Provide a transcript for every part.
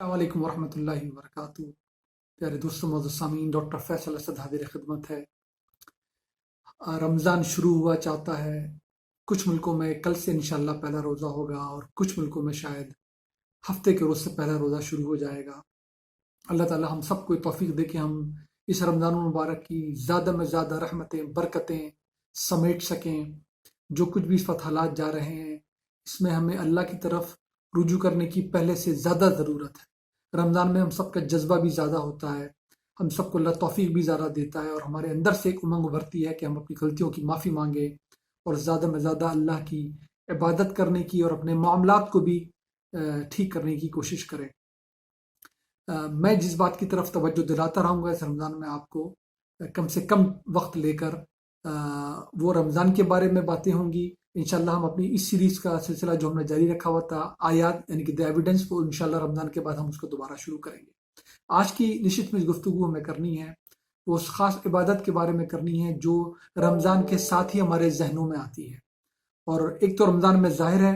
السلام علیکم ورحمۃ اللہ وبرکاتہ۔ پیارے دوستوں، معزز سامعین، ڈاکٹر فیصل اسد حاضر خدمت ہے۔ رمضان شروع ہوا چاہتا ہے۔ کچھ ملکوں میں کل سے انشاءاللہ پہلا روزہ ہوگا، اور کچھ ملکوں میں شاید ہفتے کے روز سے پہلا روزہ شروع ہو جائے گا۔ اللہ تعالی ہم سب کو توفیق دے کہ ہم اس رمضان المبارک کی زیادہ میں زیادہ رحمتیں برکتیں سمیٹ سکیں۔ جو کچھ بھی اس وقت حالات جا رہے ہیں، اس میں ہمیں اللہ کی طرف رجوع کرنے کی پہلے سے زیادہ ضرورت ہے۔ رمضان میں ہم سب کا جذبہ بھی زیادہ ہوتا ہے، ہم سب کو اللہ توفیق بھی زیادہ دیتا ہے، اور ہمارے اندر سے ایک امنگ ابھرتی ہے کہ ہم اپنی غلطیوں کی معافی مانگیں اور زیادہ میں زیادہ اللہ کی عبادت کرنے کی اور اپنے معاملات کو بھی ٹھیک کرنے کی کوشش کریں۔ میں جس بات کی طرف توجہ دلاتا رہوں گا اس رمضان میں آپ کو، کم سے کم وقت لے کر وہ رمضان کے بارے میں باتیں ہوں گی۔ انشاءاللہ ہم اپنی اس سیریز کا سلسلہ جو ہم نے جاری رکھا ہوا تھا آیات یعنی کہ دی ایویڈنس، وہ انشاءاللہ رمضان کے بعد ہم اس کو دوبارہ شروع کریں گے۔ آج کی نشست میں گفتگو ہمیں کرنی ہے وہ اس خاص عبادت کے بارے میں کرنی ہے جو رمضان کے ساتھ ہی ہمارے ذہنوں میں آتی ہے۔ اور ایک تو رمضان میں ظاہر ہے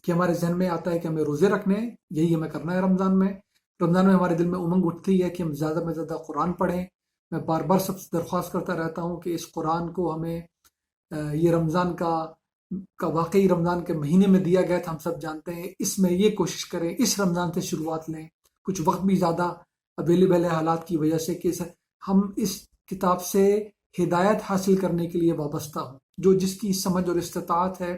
کہ ہمارے ذہن میں آتا ہے کہ ہمیں روزے رکھنے ہیں، یہی ہمیں کرنا ہے رمضان میں۔ رمضان میں ہمارے دل میں امنگ اٹھتی ہے کہ ہم زیادہ میں زیادہ قرآن پڑھیں۔ میں بار بار سب سے درخواست کرتا رہتا ہوں کہ اس قرآن کو ہمیں یہ رمضان کا واقعی رمضان کے مہینے میں دیا گیا تھا، ہم سب جانتے ہیں۔ اس میں یہ کوشش کریں، اس رمضان سے شروعات لیں۔ کچھ وقت بھی زیادہ اویلیبل ہے حالات کی وجہ سے کہ ہم اس کتاب سے ہدایت حاصل کرنے کے لیے وابستہ ہوں۔ جو جس کی سمجھ اور استطاعت ہے،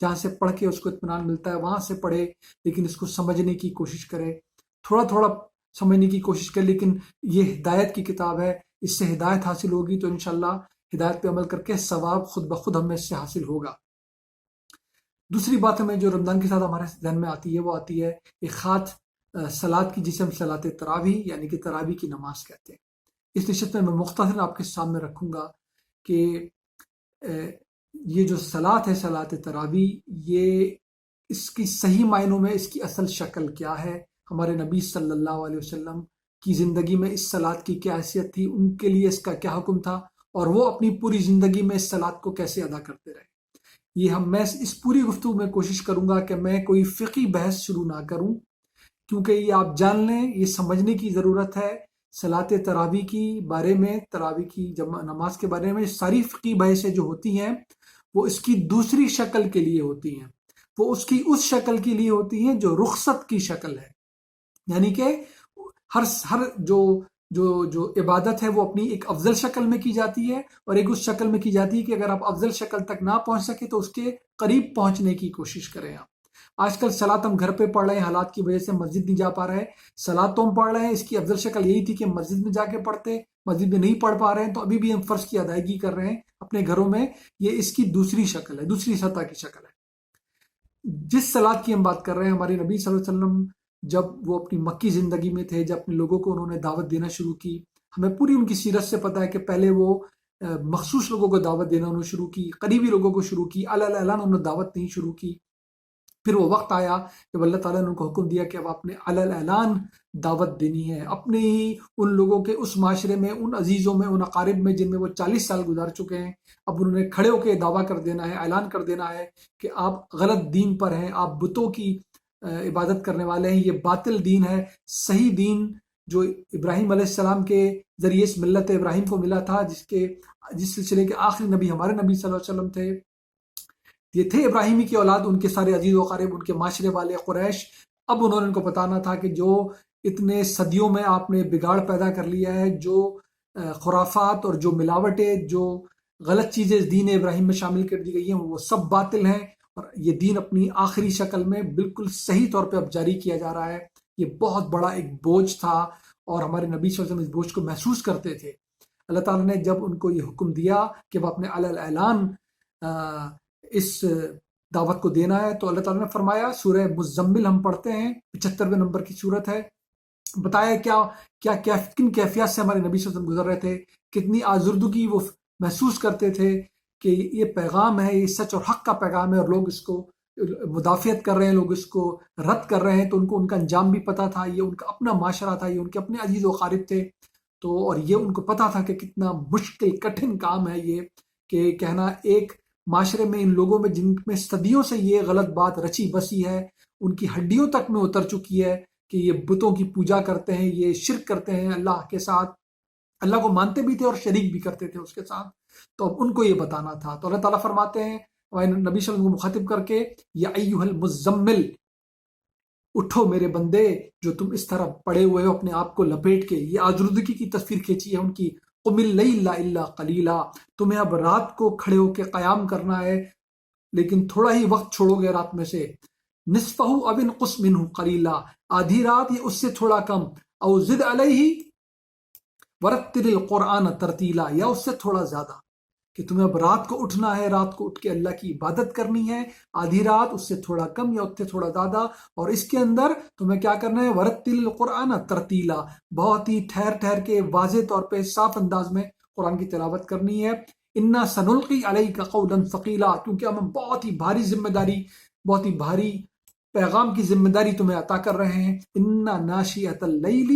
جہاں سے پڑھ کے اس کو اطمینان ملتا ہے وہاں سے پڑھے، لیکن اس کو سمجھنے کی کوشش کرے، تھوڑا تھوڑا سمجھنے کی کوشش کرے۔ لیکن یہ ہدایت کی کتاب ہے، اس سے ہدایت حاصل ہوگی تو انشاءاللہ ہدایت پہ عمل کر کے ثواب خود بخود ہمیں اس سے حاصل ہوگا۔ دوسری بات ہمیں جو رمضان کے ساتھ ہمارے ذہن میں آتی ہے وہ آتی ہے ایک خاص صلاۃ کی، جسے ہم صلاۃ تراویح یعنی کہ تراویح کی نماز کہتے ہیں۔ اس نشست میں مختصر آپ کے سامنے رکھوں گا کہ یہ جو صلاۃ ہے، صلاۃ تراویح، یہ اس کی صحیح معنوں میں اس کی اصل شکل کیا ہے، ہمارے نبی صلی اللہ علیہ وسلم کی زندگی میں اس صلاۃ کی کیا حیثیت تھی، ان کے لیے اس کا کیا حکم تھا، اور وہ اپنی پوری زندگی میں اس صلاۃ کو کیسے ادا کرتے رہے۔ میں اس پوری گفتگو میں کوشش کروں گا کہ میں کوئی فقہی بحث شروع نہ کروں، کیونکہ یہ آپ جان لیں، یہ سمجھنے کی ضرورت ہے صلاۃ تراویح کی بارے میں، تراویح کی نماز کے بارے میں ساری فقہی بحثیں جو ہوتی ہیں وہ اس کی دوسری شکل کے لیے ہوتی ہیں، وہ اس کی اس شکل کے لیے ہوتی ہیں جو رخصت کی شکل ہے، یعنی کہ ہر جو عبادت ہے وہ اپنی ایک افضل شکل میں کی جاتی ہے، اور ایک اس شکل میں کی جاتی ہے کہ اگر آپ افضل شکل تک نہ پہنچ سکے تو اس کے قریب پہنچنے کی کوشش کریں آپ۔ آج کل صلاۃ ہم گھر پہ پڑھ رہے ہیں، حالات کی وجہ سے مسجد نہیں جا پا رہے ہیں، صلاۃ تو ہم پڑھ رہے ہیں، اس کی افضل شکل یہی تھی کہ مسجد میں جا کے پڑھتے، مسجد میں نہیں پڑھ پا رہے ہیں تو ابھی بھی ہم فرض کی ادائیگی کر رہے ہیں اپنے گھروں میں۔ یہ اس کی دوسری شکل ہے، دوسری سطح کی شکل ہے۔ جس صلاۃ کی ہم بات کر رہے ہیں، ہمارے نبی صلی اللہ علیہ وسلم جب وہ اپنی مکی زندگی میں تھے، جب اپنے لوگوں کو انہوں نے دعوت دینا شروع کی، ہمیں پوری ان کی سیرت سے پتہ ہے کہ پہلے وہ مخصوص لوگوں کو دعوت دینا انہوں نے شروع کی، قریبی لوگوں کو شروع کی، اعلان انہوں نے دعوت نہیں شروع کی۔ پھر وہ وقت آیا جب اللہ تعالیٰ نے ان کو حکم دیا کہ اب آپ نے اعلان دعوت دینی ہے اپنے ہی ان لوگوں کے اس معاشرے میں، ان عزیزوں میں، ان اقارب میں جن میں وہ 40 سال گزار چکے ہیں۔ اب انہوں نے کھڑے ہو کے دعویٰ کر دینا ہے، اعلان کر دینا ہے کہ آپ غلط دین پر ہیں، آپ بتوں کی عبادت کرنے والے ہیں، یہ باطل دین ہے۔ صحیح دین جو ابراہیم علیہ السلام کے ذریعے اس ملت ابراہیم کو ملا تھا، جس سلسلے کے آخری نبی ہمارے نبی صلی اللہ علیہ وسلم تھے، یہ تھے ابراہیمی کی اولاد، ان کے سارے عزیز و اقارب، ان کے معاشرے والے قریش۔ اب انہوں نے ان کو بتانا تھا کہ جو اتنے صدیوں میں آپ نے بگاڑ پیدا کر لیا ہے، جو خرافات اور جو ملاوٹیں، جو غلط چیزیں دین ابراہیم میں شامل کر دی گئی ہیں، وہ سب باطل ہیں، اور یہ دین اپنی آخری شکل میں بالکل صحیح طور پہ اب جاری کیا جا رہا ہے۔ یہ بہت بڑا ایک بوجھ تھا، اور ہمارے نبی صلی اللہ علیہ وسلم اس بوجھ کو محسوس کرتے تھے۔ اللہ تعالیٰ نے جب ان کو یہ حکم دیا کہ وہ اپنے اعلان اس دعوت کو دینا ہے، تو اللہ تعالیٰ نے فرمایا، سورہ مزمل ہم پڑھتے ہیں، 75ویں نمبر کی سورت ہے، بتایا کن کیفیات سے ہمارے نبی صلی اللہ علیہ وسلم گزر رہے تھے، کتنی آزردگی وہ محسوس کرتے تھے کہ یہ پیغام ہے، یہ سچ اور حق کا پیغام ہے، اور لوگ اس کو مدافعت کر رہے ہیں، لوگ اس کو رد کر رہے ہیں۔ تو ان کا انجام بھی پتہ تھا، یہ ان کا اپنا معاشرہ تھا، یہ ان کے اپنے عزیز و اقارب تھے، اور یہ ان کو پتہ تھا کہ کتنا مشکل کٹھن کام ہے یہ، کہ کہنا ایک معاشرے میں ان لوگوں میں جن میں صدیوں سے یہ غلط بات رچی بسی ہے، ان کی ہڈیوں تک میں اتر چکی ہے، کہ یہ بتوں کی پوجا کرتے ہیں، یہ شرک کرتے ہیں اللہ کے ساتھ، اللہ کو مانتے بھی تھے اور شریک بھی کرتے تھے اس کے ساتھ، تو اب ان کو یہ بتانا تھا۔ تو اللہ تعالیٰ فرماتے ہیں نبی صلی اللہ علیہ وسلم کو مخاطب کر کے، یا ایھا المزمل، اٹھو میرے بندے جو تم اس طرح پڑے ہوئے ہو اپنے آپ کو لپیٹ کے۔ یہ آجردگی کی تصویر کھینچی ہے ان کی، قم اللیل الا قلیلا، تمہیں اب رات کو کھڑے ہو کے قیام کرنا ہے لیکن تھوڑا ہی وقت چھوڑو گے رات میں سے، نصفہ او انقص منہ قلیلا، آدھی رات یا اس سے تھوڑا کم، او زد علیہ ورتل القرآن ترتیلا، یا اس سے تھوڑا زیادہ، کہ تمہیں اب رات کو اٹھنا ہے، رات کو اٹھ کے اللہ کی عبادت کرنی ہے، آدھی رات اس سے تھوڑا کم یا اس سے تھوڑا زیادہ، اور اس کے اندر تمہیں کیا کرنا ہے، ورتل القرآن ترتیلا، بہت ہی ٹھہر ٹھہر کے واضح طور پہ صاف انداز میں قرآن کی تلاوت کرنی ہے۔ انا سنلقی علیک قولا ثقیلا، کیونکہ ہم بہت ہی بھاری ذمہ داری، بہت ہی بھاری پیغام کی ذمہ داری تمہیں عطا کر رہے ہیں۔ انا ناشئۃ اللیل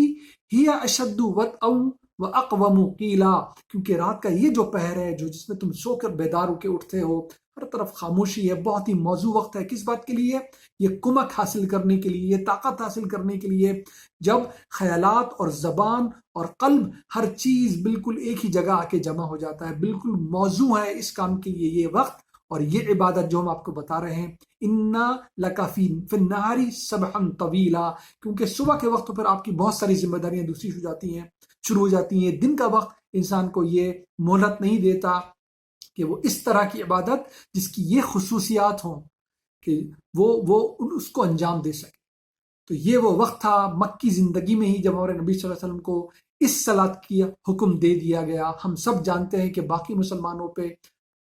ہی اشد وطئا واقوم قیلا، کیونکہ رات کا یہ جو پہر ہے، جو جس میں تم سو کر بیدار ہو کے اٹھتے ہو، ہر طرف خاموشی ہے، بہت ہی موزوں وقت ہے، کس بات کے لیے؟ یہ کمک حاصل کرنے کے لیے، یہ طاقت حاصل کرنے کے لیے، جب خیالات اور زبان اور قلب ہر چیز بالکل ایک ہی جگہ آ کے جمع ہو جاتا ہے، بالکل موزوں ہے اس کام کے لیے یہ وقت اور یہ عبادت جو ہم آپ کو بتا رہے ہیں۔ انا لک فی النہار سبحا طویلا، کیونکہ صبح کے وقت پر آپ کی بہت ساری ذمہ داریاں دوسری شروع ہو جاتی ہیں۔ دن کا وقت انسان کو یہ مہلت نہیں دیتا کہ وہ اس طرح کی عبادت جس کی یہ خصوصیات ہوں کہ وہ اس کو انجام دے سکے۔ تو یہ وہ وقت تھا مکی زندگی میں ہی جب ہمارے نبی صلی اللہ علیہ وسلم کو اس صلاۃ کی حکم دے دیا گیا۔ ہم سب جانتے ہیں کہ باقی مسلمانوں پہ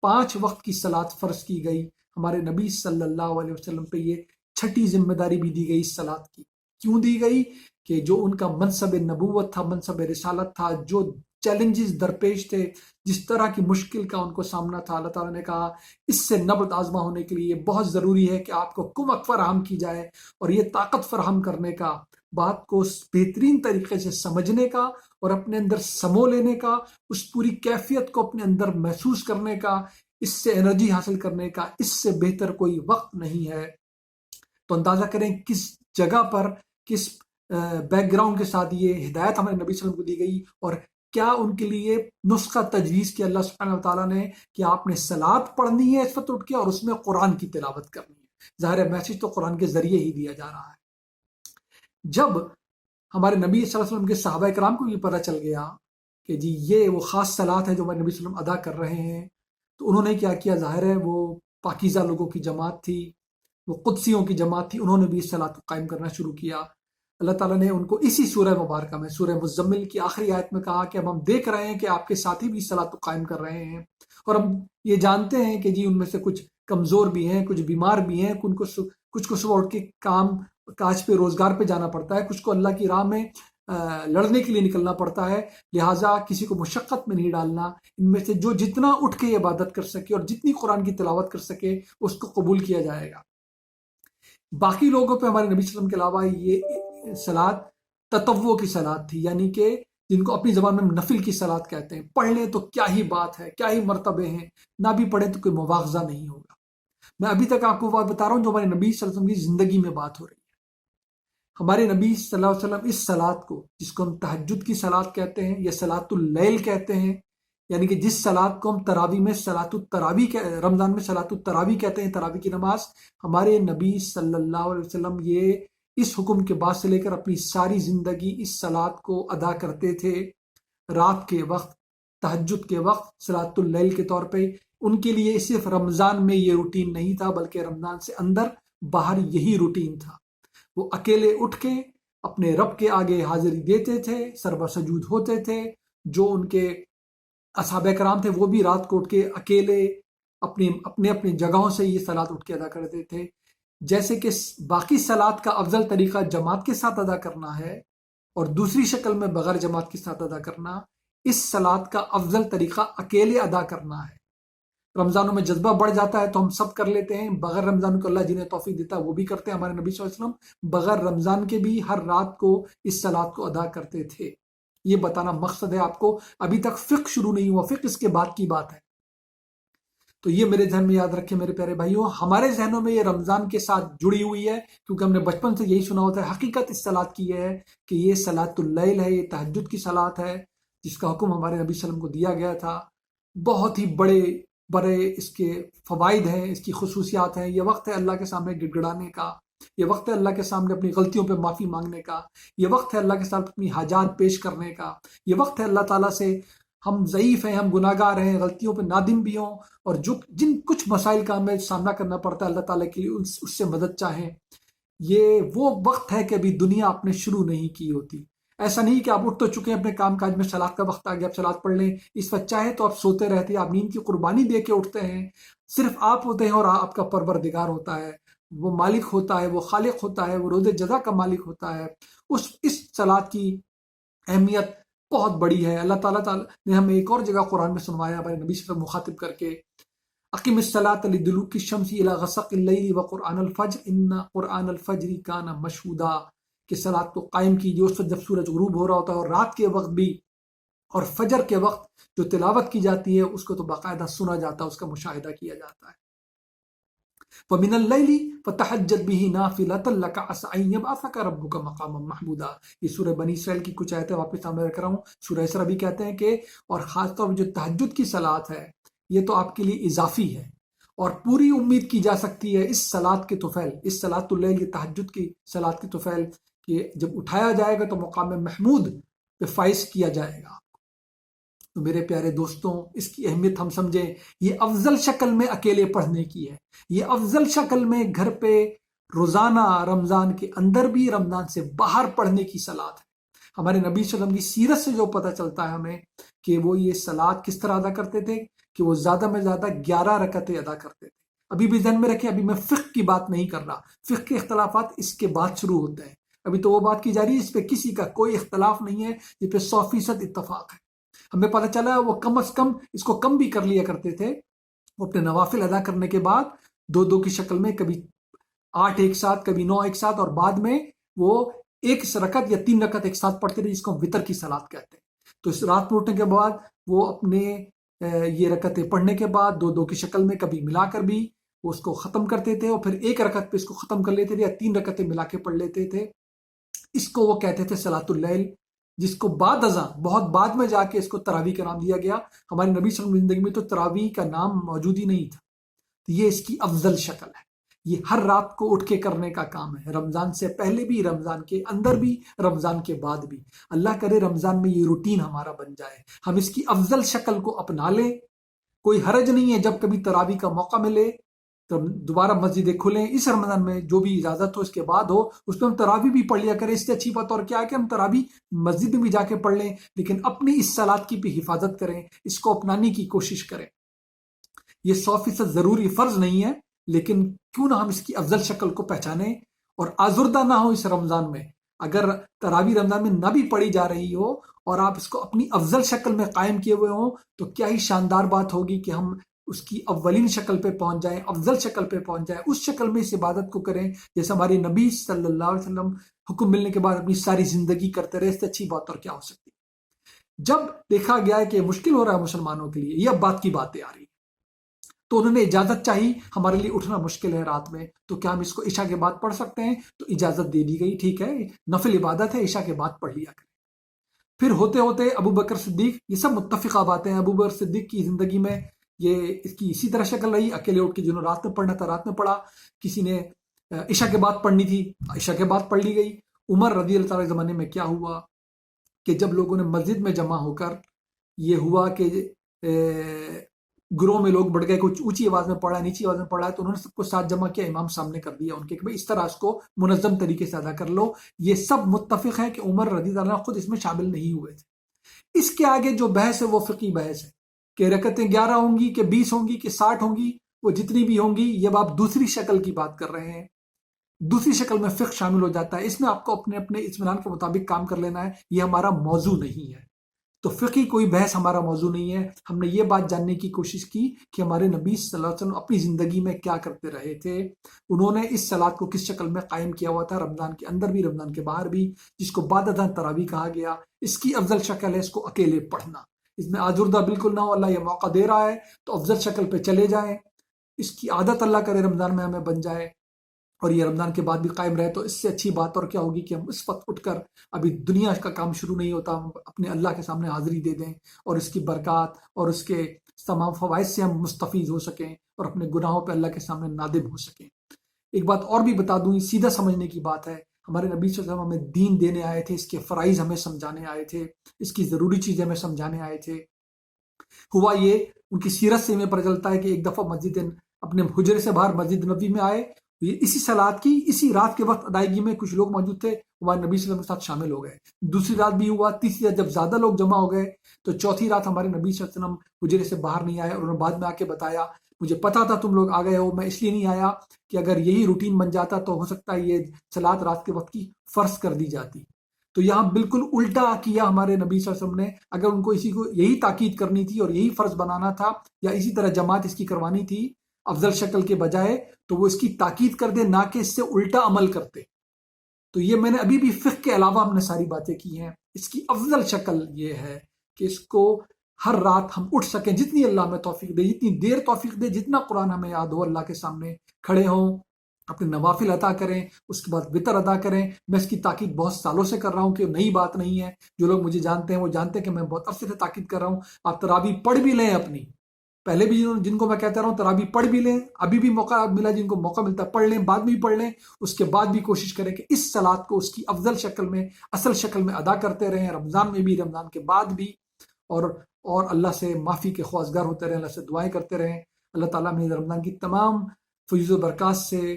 5 وقت کی صلاۃ فرض کی گئی، ہمارے نبی صلی اللہ علیہ وسلم پہ یہ 6ٹھی ذمہ داری بھی دی گئی اس صلاۃ کی۔ کیوں دی گئی؟ کہ جو ان کا منصب نبوت تھا، منصب رسالت تھا، جو چیلنجز درپیش تھے، جس طرح کی مشکل کا ان کو سامنا تھا، اللہ تعالیٰ نے کہا اس سے نبرد آزما ہونے کے لیے بہت ضروری ہے کہ آپ کو کمک فراہم کی جائے، اور یہ طاقت فراہم کرنے کا، بات کو بہترین طریقے سے سمجھنے کا اور اپنے اندر سمو لینے کا، اس پوری کیفیت کو اپنے اندر محسوس کرنے کا، اس سے انرجی حاصل کرنے کا، اس سے بہتر کوئی وقت نہیں ہے۔ تو اندازہ کریں کس جگہ پر، کس بیک گراؤنڈ کے ساتھ یہ ہدایت ہمارے نبی صلی اللہ علیہ وسلم کو دی گئی، اور کیا ان کے لیے نسخہ تجویز کیا اللہ سبحانہ وتعالیٰ نے کہ آپ نے صلاۃ پڑھنی ہے اس وقت اٹھ کے، اور اس میں قرآن کی تلاوت کرنی ہے۔ ظاہر ہے میسج تو قرآن کے ذریعے ہی دیا جا رہا ہے۔ جب ہمارے نبی صلی اللہ علیہ وسلم کے صحابہ کرام کو یہ پتہ چل گیا کہ جی یہ وہ خاص صلاۃ ہے جو ہمارے نبی صلی اللہ علیہ وسلم ادا کر رہے ہیں، تو انہوں نے کیا کیا؟ ظاہر ہے وہ پاکیزہ لوگوں کی جماعت تھی، وہ قدسیوں کی جماعت تھی، انہوں نے بھی اس صلاۃ کو قائم کرنا شروع کیا۔ اللہ تعالیٰ نے ان کو اسی سورہ مبارکہ میں، سورہ مزمل کی آخری آیت میں کہا کہ اب ہم دیکھ رہے ہیں کہ آپ کے ساتھی بھی صلاۃ کو قائم کر رہے ہیں، اور ہم یہ جانتے ہیں کہ جی ان میں سے کچھ کمزور بھی ہیں، کچھ بیمار بھی ہیں، کچھ کو صبح اٹھ کے کام کاج پہ، روزگار پہ جانا پڑتا ہے، کچھ کو اللہ کی راہ میں لڑنے کے لیے نکلنا پڑتا ہے، لہٰذا کسی کو مشقت میں نہیں ڈالنا۔ ان میں سے جو جتنا اٹھ کے عبادت کر سکے اور جتنی قرآن کی تلاوت کر سکے اس کو قبول کیا جائے گا۔ باقی لوگوں پہ ہمارے نبی صلی اللہ علیہ وسلم کے علاوہ یہ صلاۃ تطوع کی صلاۃ تھی، یعنی کہ جن کو اپنی زبان میں نفل کی صلاۃ کہتے ہیں۔ پڑھ لیں تو کیا ہی بات ہے، کیا ہی مرتبے ہیں، نہ بھی پڑھیں تو کوئی مواخذہ نہیں ہوگا۔ میں ابھی تک آپ کو بات بتا رہا ہوں جو ہمارے نبی صلی اللہ علیہ وسلم کی زندگی میں بات ہو رہی ہے۔ ہمارے نبی صلی اللہ علیہ وسلم اس صلاۃ کو، جس کو ہم تہجد کی صلاۃ کہتے ہیں یا صلاۃ اللیل کہتے ہیں، یعنی کہ جس صلاۃ کو ہم تراویح میں صلاۃ التراویح، رمضان میں صلاۃ التراویح کہتے ہیں، تراویح کی نماز، ہمارے نبی صلی اللہ علیہ وسلم یہ اس حکم کے بعد سے لے کر اپنی ساری زندگی اس صلاۃ کو ادا کرتے تھے۔ رات کے وقت، تہجد کے وقت، صلاۃ اللیل کے طور پہ۔ ان کے لیے صرف رمضان میں یہ روٹین نہیں تھا، بلکہ رمضان سے اندر باہر یہی روٹین تھا۔ وہ اکیلے اٹھ کے اپنے رب کے آگے حاضری دیتے تھے، سربہ سجود ہوتے تھے۔ جو ان کے اصحاب کرام تھے وہ بھی رات کو اٹھ کے اکیلے اپنے جگہوں سے یہ صلاۃ اٹھ کے ادا کرتے تھے۔ جیسے کہ باقی صلاۃ کا افضل طریقہ جماعت کے ساتھ ادا کرنا ہے اور دوسری شکل میں بغیر جماعت کے ساتھ ادا کرنا، اس صلاۃ کا افضل طریقہ اکیلے ادا کرنا ہے۔ رمضانوں میں جذبہ بڑھ جاتا ہے تو ہم سب کر لیتے ہیں، بغیر رمضان کو اللہ جنہیں توفیق دیتا ہے وہ بھی کرتے ہیں۔ ہمارے نبی صلی اللہ علیہ وسلم بغیر رمضان کے بھی ہر رات کو اس صلاۃ کو ادا کرتے تھے۔ یہ بتانا مقصد ہے آپ کو، ابھی تک فقہ شروع نہیں ہوا، فقہ اس کے بعد کی بات ہے۔ تو یہ میرے ذہن میں یاد رکھیں میرے پیارے بھائیوں، ہمارے ذہنوں میں یہ رمضان کے ساتھ جڑی ہوئی ہے، کیونکہ ہم نے بچپن سے یہی سنا ہوتا ہے۔ حقیقت اس صلاۃ کی یہ ہے کہ یہ صلاۃ اللیل ہے، یہ تہجد کی صلاۃ ہے، جس کا حکم ہمارے نبی صلی اللہ علیہ وسلم کو دیا گیا تھا۔ بہت ہی بڑے بڑے اس کے فوائد ہیں، اس کی خصوصیات ہیں۔ یہ وقت ہے اللہ کے سامنے گڑ گڑانے کا، یہ وقت ہے اللہ کے سامنے اپنی غلطیوں پہ معافی مانگنے کا، یہ وقت ہے اللہ کے ساتھ اپنی حاجات پیش کرنے کا، یہ وقت ہے اللہ تعالیٰ سے ہم ضعیف ہیں، ہم گناہ گار ہیں، غلطیوں پہ نادم بھی ہوں، اور جن کچھ مسائل کا ہمیں سامنا کرنا پڑتا ہے اللہ تعالیٰ کے لیے اس سے مدد چاہیں۔ یہ وہ وقت ہے کہ ابھی دنیا آپ نے شروع نہیں کی ہوتی۔ ایسا نہیں کہ آپ اٹھ تو چکے ہیں اپنے کام کاج میں، صلاۃ کا وقت آ گیا، آپ صلاۃ پڑھ لیں۔ اس وقت چاہے تو آپ سوتے رہتے ہیں، آپ نیند کی قربانی دے کے اٹھتے ہیں۔ صرف آپ ہوتے ہیں اور آپ کا پروردگار ہوتا ہے، وہ مالک ہوتا ہے، وہ خالق ہوتا ہے، وہ روز جزا کا مالک ہوتا ہے۔ اس صلاۃ کی اہمیت بہت بڑی ہے۔ اللہ تعالیٰ نے ہمیں ایک اور جگہ قرآن میں سنوایا، ہمارے نبی سے مخاطب کر کے، اقم الصلاۃ لدلوک الشمس الی غسق اللیل وقرآن الفجر ان قرآن الفجر کان مشہودا، کہ صلاۃ کو قائم کیجیے اس وقت جب سورج غروب ہو رہا ہوتا ہے، اور رات کے وقت بھی، اور فجر کے وقت جو تلاوت کی جاتی ہے اس کو تو باقاعدہ سنا جاتا ہے، اس کا مشاہدہ کیا جاتا ہے۔ وَمِنَ اللَّيْلِ فَتَحَجَّدْ بِهِ نَافِلَةً لَكَ عَسَىٰ أَن يَبْعَثَكَ رَبُّكَ مَقَامًا مَحْمُودًا۔ یہ سورہ بنی اسرائیل کی کچھ آیتیں واپس سامنے رکھ رہا ہوں۔ سورہ اسراء بھی کہتے ہیں کہ، اور خاص طور پر جو تہجد کی صلاۃ ہے یہ تو آپ کے لیے اضافی ہے، اور پوری امید کی جا سکتی ہے اس صلاۃ کے طفیل، اس صلاۃ اللیل، یہ تہجد کی صلاۃ کے طفیل، کہ جب اٹھایا جائے گا تو مقام محمود پہ فائز کیا جائے گا۔ تو میرے پیارے دوستوں، اس کی اہمیت ہم سمجھیں۔ یہ افضل شکل میں اکیلے پڑھنے کی ہے، یہ افضل شکل میں گھر پہ روزانہ، رمضان کے اندر بھی، رمضان سے باہر پڑھنے کی صلاۃ ہے۔ ہمارے نبی صلی اللہ علیہ وسلم کی سیرت سے جو پتہ چلتا ہے ہمیں کہ وہ یہ صلاۃ کس طرح ادا کرتے تھے، کہ وہ زیادہ میں زیادہ 11 رکعتیں ادا کرتے تھے۔ ابھی بھی ذہن میں رکھیں، ابھی میں فقہ کی بات نہیں کر رہا، فقہ کے اختلافات اس کے بعد شروع ہوتے ہیں، ابھی تو وہ بات کی جا رہی ہے اس پہ کسی کا کوئی اختلاف نہیں ہے، جس پہ 100% اتفاق ہے۔ ہمیں پتہ چلا وہ کم از کم اس کو کم بھی کر لیا کرتے تھے، وہ اپنے نوافل ادا کرنے کے بعد 2 کی شکل میں، کبھی 8 ایک ساتھ، کبھی 9 ایک ساتھ، اور بعد میں وہ 1 رکعت یا 3 رکعت ایک ساتھ پڑھتے تھے، جس کو ہم وتر کی صلاۃ کہتے ہیں۔ تو اس رات میں اٹھنے کے بعد وہ اپنے یہ رکعتیں پڑھنے کے بعد 2 کی شکل میں کبھی ملا کر بھی وہ اس کو ختم کرتے تھے، اور پھر 1 رکعت پہ اس کو ختم کر لیتے تھے، یا 3 رکعتیں ملا کے پڑھ لیتے تھے۔ اس کو وہ کہتے تھے صلاۃ اللیل، جس کو بعد ازاں، بہت بعد میں جا کے اس کو تراویح کا نام دیا گیا۔ ہمارے نبی صلی اللہ علیہ وسلم کی زندگی میں تو تراویح کا نام موجود ہی نہیں تھا۔ تو یہ اس کی افضل شکل ہے، یہ ہر رات کو اٹھ کے کرنے کا کام ہے، رمضان سے پہلے بھی، رمضان کے اندر بھی، رمضان کے بعد بھی۔ اللہ کرے رمضان میں یہ روٹین ہمارا بن جائے، ہم اس کی افضل شکل کو اپنا لیں۔ کوئی حرج نہیں ہے جب کبھی تراویح کا موقع ملے تو دوبارہ مسجدیں کھلیں، اس رمضان میں جو بھی اجازت ہو اس کے بعد ہو، اس میں ہم تراویح بھی پڑھ لیا کریں۔ اس سے اچھی بات اور کیا ہے کہ ہم تراویح مسجد میں بھی جا کے پڑھ لیں، لیکن اپنی اس صلاۃ کی بھی حفاظت کریں، اس کو اپنانے کی کوشش کریں۔ یہ 100% ضروری فرض نہیں ہے، لیکن کیوں نہ ہم اس کی افضل شکل کو پہچانیں اور آزردہ نہ ہو اس رمضان میں۔ اگر تراویح رمضان میں نہ بھی پڑھی جا رہی ہو اور آپ اس کو اپنی افضل شکل میں قائم کیے ہوئے ہوں، تو کیا ہی شاندار بات ہوگی کہ ہم اس کی اولین شکل پہ پہنچ جائیں، افضل شکل پہ پہنچ جائیں، اس شکل میں اس عبادت کو کریں جیسے ہمارے نبی صلی اللہ علیہ وسلم حکم ملنے کے بعد اپنی ساری زندگی کرتے رہے۔ اس سے اچھی بات اور کیا ہو سکتی ہے؟ جب دیکھا گیا ہے کہ مشکل ہو رہا ہے مسلمانوں کے لیے، یہ اب بات کی باتیں آ رہی ہیں، تو انہوں نے اجازت چاہی، ہمارے لیے اٹھنا مشکل ہے رات میں، تو کیا ہم اس کو عشاء کے بعد پڑھ سکتے ہیں؟ تو اجازت دے دی گئی، ٹھیک ہے، نفل عبادت ہے، عشاء کے بعد پڑھ لیا کریں۔ پھر ہوتے ہوتے ابو بکر صدیق، یہ سب متفقہ باتیں ہیں، ابو بکر صدیق کی زندگی میں یہ اس کی اسی طرح شکل رہی، اکیلے اٹھ کے جنہوں رات میں پڑھنا تھا رات میں پڑھا، کسی نے عشاء کے بعد پڑھنی تھی عشاء کے بعد پڑھ لی گئی۔ عمر رضی اللہ تعالیٰ کے زمانے میں کیا ہوا کہ جب لوگوں نے مسجد میں جمع ہو کر، یہ ہوا کہ گروہ میں لوگ بڑھ گئے، کچھ اونچی آواز میں پڑھا ہے، نیچی آواز میں پڑھا ہے، تو انہوں نے سب کو ساتھ جمع کیا، امام سامنے کر دیا ان کے کہ بھئی اس طرح اس کو منظم طریقے سے ادا کر لو۔ یہ سب متفق ہیں کہ عمر رضی اللہ عنہ خود اس میں شامل نہیں ہوئے تھے۔ اس کے آگے جو بحث ہے وہ فقہی بحث ہے کہ رکعتیں 11 ہوں گی کہ 20 ہوں گی کہ 60 ہوں گی، وہ جتنی بھی ہوں گی، یہ آپ دوسری شکل کی بات کر رہے ہیں، دوسری شکل میں فقہ شامل ہو جاتا ہے، اس میں آپ کو اپنے اپنے اطمینان کے مطابق کام کر لینا ہے، یہ ہمارا موضوع نہیں ہے۔ تو فقہی کوئی بحث ہمارا موضوع نہیں ہے، ہم نے یہ بات جاننے کی کوشش کی کہ ہمارے نبی صلی اللہ علیہ وسلم اپنی زندگی میں کیا کرتے رہے تھے، انہوں نے اس صلاۃ کو کس شکل میں قائم کیا ہوا تھا، رمضان کے اندر بھی رمضان کے باہر بھی، جس کو بعد ازاں تراویح کہا گیا۔ اس کی افضل شکل ہے اس کو اکیلے پڑھنا، اس میں آزردہ بالکل نہ ہو، اللہ یہ موقع دے رہا ہے تو افضل شکل پہ چلے جائیں، اس کی عادت اللہ کرے رمضان میں ہمیں بن جائے، اور یہ رمضان کے بعد بھی قائم رہے۔ تو اس سے اچھی بات اور کیا ہوگی کہ ہم اس وقت اٹھ کر، ابھی دنیا کا کام شروع نہیں ہوتا، ہم اپنے اللہ کے سامنے حاضری دے دیں اور اس کی برکات اور اس کے تمام فوائد سے ہم مستفید ہو سکیں اور اپنے گناہوں پہ اللہ کے سامنے نادم ہو سکیں۔ ایک بات اور بھی بتا دوں، یہ سیدھا سمجھنے کی بات ہے، ہمارے نبی صلی اللہ علیہ وسلم ہمیں دین دینے آئے تھے، اس کے فرائض ہمیں سمجھانے آئے تھے، اس کی ضروری چیزیں ہمیں سمجھانے آئے تھے۔ ہوا یہ، ان کی سیرت سے ہمیں پتہ چلتا ہے کہ ایک دفعہ مسجد اپنے حجرے سے باہر مسجد نبوی میں آئے، یہ اسی صلات کی اسی رات کے وقت ادائیگی میں کچھ لوگ موجود تھے، ہمارے نبی صلی اللہ علیہ وسلم کے ساتھ شامل ہو گئے۔ دوسری رات بھی ہوا، تیسری رات جب زیادہ لوگ جمع ہو گئے تو چوتھی رات ہمارے نبی صلی اللہ علیہ وسلم حجرے سے باہر نہیں آئے، اور انہوں نے بعد میں آ کے بتایا مجھے پتا تھا تم لوگ آ گئے ہو، میں اس لیے نہیں آیا کہ اگر یہی روٹین بن جاتا تو ہو سکتا ہے یہ صلات رات کے وقت کی فرض کر دی جاتی۔ تو یہاں بالکل الٹا کیا ہمارے نبی صلی اللہ علیہ وسلم نے، اگر ان کو اسی کو یہی تاکید کرنی تھی اور یہی فرض بنانا تھا یا اسی طرح جماعت اس کی کروانی تھی افضل شکل کے بجائے، تو وہ اس کی تاکید کر دے، نہ کہ اس سے الٹا عمل کرتے۔ تو یہ میں نے ابھی بھی فقہ کے علاوہ ہم نے ساری باتیں کی ہیں، اس کی افضل شکل یہ ہے کہ اس کو ہر رات ہم اٹھ سکیں، جتنی اللہ ہمیں توفیق دے، جتنی دیر توفیق دے، جتنا قرآن ہمیں یاد ہو، اللہ کے سامنے کھڑے ہوں، اپنے نوافل ادا کریں، اس کے بعد وطر ادا کریں۔ میں اس کی تاکید بہت سالوں سے کر رہا ہوں کہ نئی بات نہیں ہے، جو لوگ مجھے جانتے ہیں وہ جانتے ہیں کہ میں بہت عرصے سے تاکید کر رہا ہوں۔ آپ تراویح پڑھ بھی لیں اپنی، پہلے بھی جن کو میں کہتا رہا ہوں تراویح پڑھ بھی لیں، ابھی بھی موقع ملا، جن کو موقع ملتا ہے پڑھ لیں، بعد میں بھی پڑھ لیں، اس کے بعد بھی کوشش کریں کہ اس صلات کو اس کی افضل شکل میں، اصل شکل میں ادا کرتے رہیں، رمضان میں بھی، رمضان کے بعد بھی، اور اللہ سے معافی کے خواستگار ہوتے رہیں، اللہ سے دعائیں کرتے رہیں۔ اللہ تعالیٰ میں رمضان کی تمام فیض و برکات سے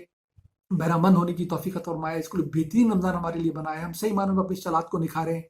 بہرامند ہونے کی توفیق عطا فرمائے، اس کو بہترین رمضان ہمارے لیے بنائے، ہم صحیح معنوں میں اپنی صلات کو نکھاریں،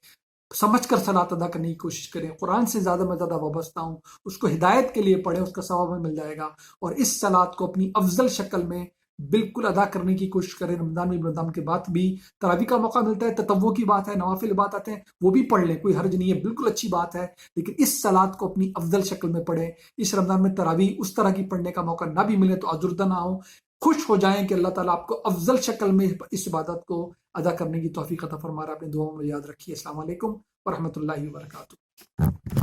سمجھ کر صلات ادا کرنے کی کوشش کریں، قرآن سے زیادہ میں زیادہ وابستہ ہوں، اس کو ہدایت کے لیے پڑھیں، اس کا ثواب ہمیں مل جائے گا، اور اس صلات کو اپنی افضل شکل میں بالکل ادا کرنے کی کوشش کریں۔ رمضان میں، رمضان کے بعد بھی تراویح کا موقع ملتا ہے، تطوع کی بات ہے، نوافل عبادات ہیں، وہ بھی پڑھ لیں، کوئی حرج نہیں ہے، بالکل اچھی بات ہے، لیکن اس صلات کو اپنی افضل شکل میں پڑھیں۔ اس رمضان میں تراویح اس طرح کی پڑھنے کا موقع نہ بھی ملے تو آزردہ نہ ہو، خوش ہو جائیں کہ اللہ تعالیٰ آپ کو افضل شکل میں اس عبادت کو ادا کرنے کی توفیق عطا فرما رہا ہے۔ اپنی دعاؤں میں یاد رکھیے۔ السلام علیکم ورحمۃ اللہ وبرکاتہ۔